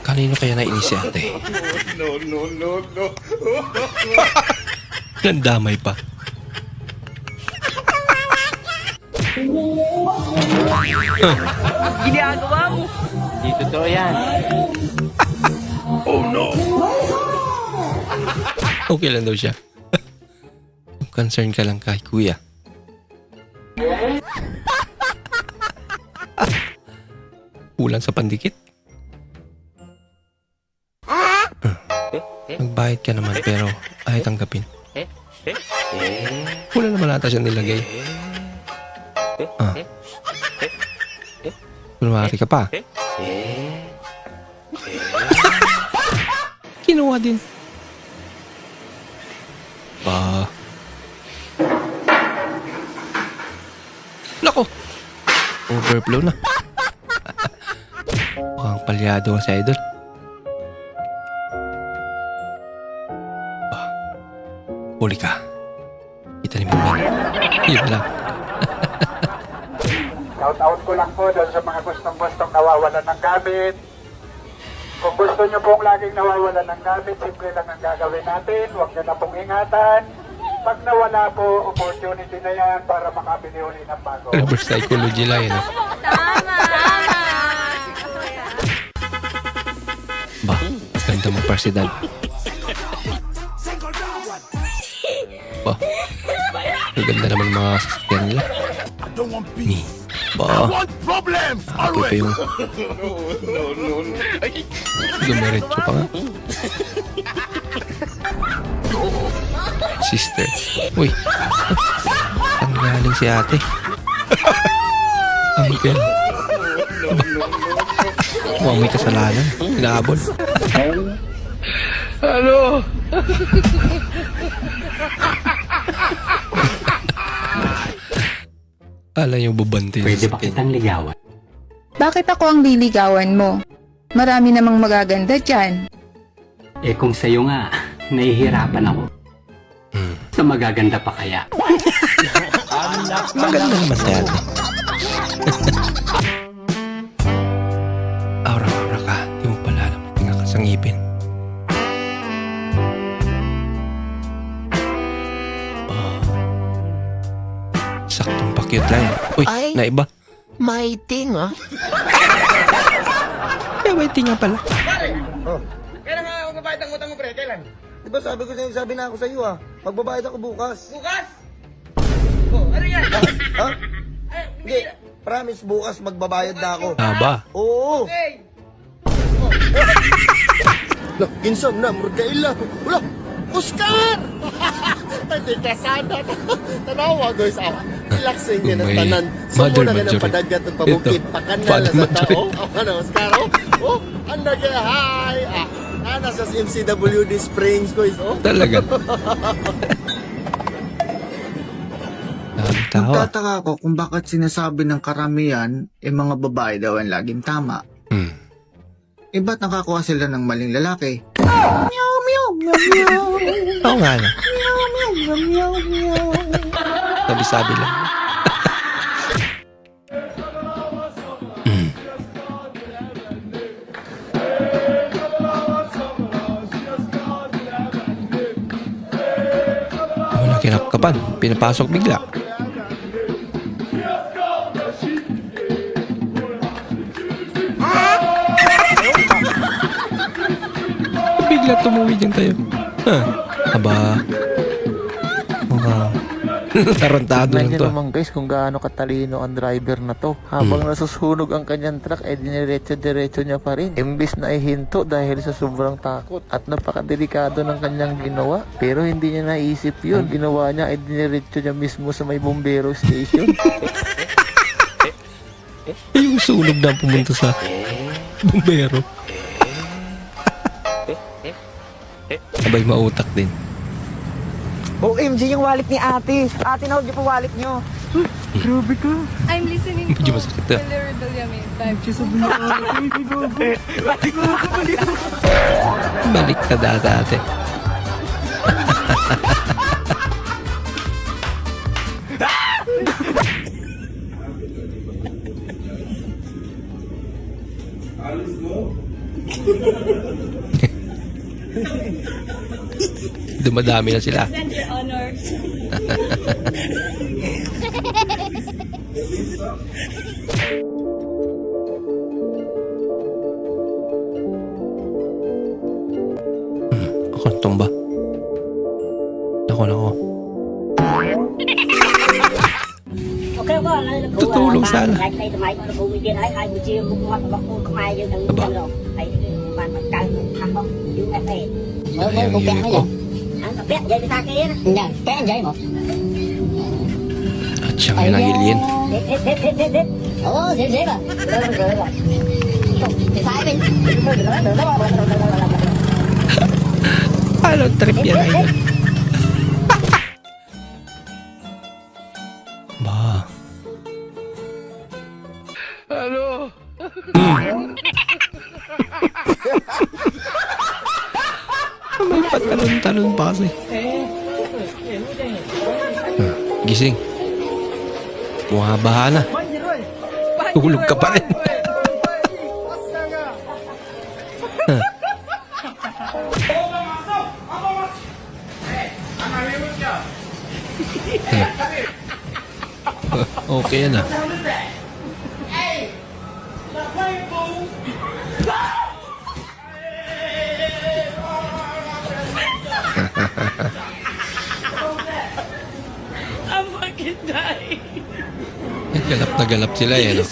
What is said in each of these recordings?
Kanino kaya nainis si ate? No. Nandamay pa. Ginagawa mo. Di totoo yan. Oh no! Okay lang daw siya. Concern ka lang kay kuya. Kulang sa pandikit. Magbayad ka naman pero ay tanggapin. Wala naman ata siya nilagay. Kunwari ka pa. Kinuha din. Nako. Overflow na. Mukhang palyado si idol. Huli ka. Kita ni Mingming. Yun lang. Shout-out ko lang po doon sa mga gustong-gustong nawawalan ng gamit. Kung gusto nyo pong laging nawawalan ng gamit, simple lang ang gagawin natin. Huwag nyo na pong ingatan. Pag nawala po, opportunity na yan para makabili uli ng bago. Reverse psychology lang yun. Tama! Ba, ganda mo parsidad. Ba, maganda naman mga sasakyan nila. Ni, ba, apoy pa yung dumiretso pa nga. Sister. Uy, saan galing si ate? Uncle. Mukhang may kasalanan. Inaabol. Ano? Alam yung babante. Pwede ba kitang ligawan? Bakit ako ang liligawan mo? Marami namang magaganda dyan. Eh kung sa'yo nga, nahihirapan ako. Sa magaganda pa kaya. Maganda naman sa ate. Aura-aura ka. Di mo pala alam na tinga ka sa ngipin. Saktong pa-cute lang. Uy, Ay. naiba. May tinga. Eh, may tinga pala. Kailan nga ako magbabayad ng utang mo, pre? Kailan? Diba sabi ko sa'yo, sabi na ako sa'yo magbabayad ako bukas. Bukas? Oh, ano yan? Ha? Hindi, promise bukas magbabayad na ako. Aba. Oo. Okay. Look, ginsam na, murgaila. Wala, Oscar! Hindi ka sana. Tanawa, guys. Relaxing din ang tanan. Mother Sumuna na ng majority. padagat at pabukit. Ito, Pakanal father na sa tao. majority. Ano, Oscar? Oh, ang nagaya. Hi! Nasa MCWD Springs, guys. Oh. Talaga. Daming tao. Nagtataka ako kung bakit sinasabi ng karamihan mga babae daw ang laging tama. Ba't nakakuha sila ng maling lalaki? Meow, meow, meow, meow. Oo nga na. Meow, meow, meow, meow, meow. Sabi-sabi lang. Wala kinapkapan. Pinapasok bigla. Bigla tumuwi dyan tayo. Aba. Tarantado lang Tingnan to. nyo naman guys kung gaano katalino ang driver na to. Habang nasusunog ang kanyang truck, diniretso-diretso niya pa rin. Imbis na ihinto dahil sa sobrang takot at napakadelikado ng kanyang ginawa. Pero hindi niya naisip yun. Ginawa niya ay diniretso niya mismo sa may bombero station. Yung sunog na pumunta sa bumbero. Abay, mautak din. OMG yung wallet ni ate. Ate, nahog niyo po wallet niyo. Grabe ka. I'm listening Medyo to masakit ah. Hillary Villamin. Balik na dati. dumadami na sila. Ako tumba. Nako. Tutulong sana. Ayang hirap ko. At siya ngayon ang alien. Anong trip yan ay? Ba? Ano? May patalon-talon pa kasi. Gising. Bumabaha na. Tulog ka pa rin. Okay na. Galap na galap sila eh, no?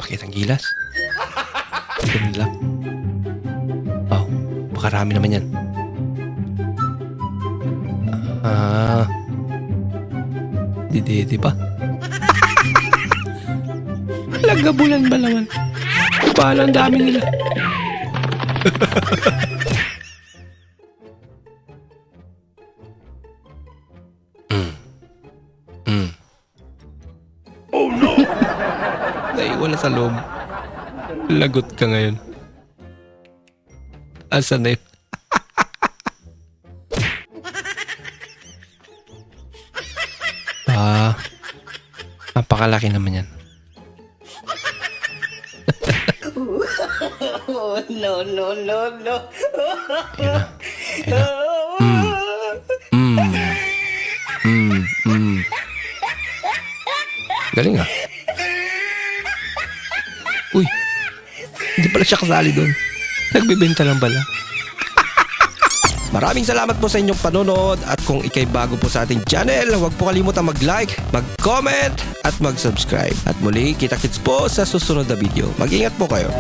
Pakitang gilas. Ganun lang. Oh, makarami naman yan. Di ba? Lagabulan ba naman? Paano ang dami nila? Oh no! Naiwala sa loob. Lagot ka ngayon. Asan na yun? Napakalaki naman yan. No. Ayun na. Galing ah. Uy, hindi pala siya kasali doon. Nagbibenta lang pala. Maraming salamat po sa inyong panonood at kung ikay bago po sa ating channel, huwag po kalimutang mag-like, mag-comment at mag-subscribe. At muli, kita-kits po sa susunod na video. Mag-ingat po kayo.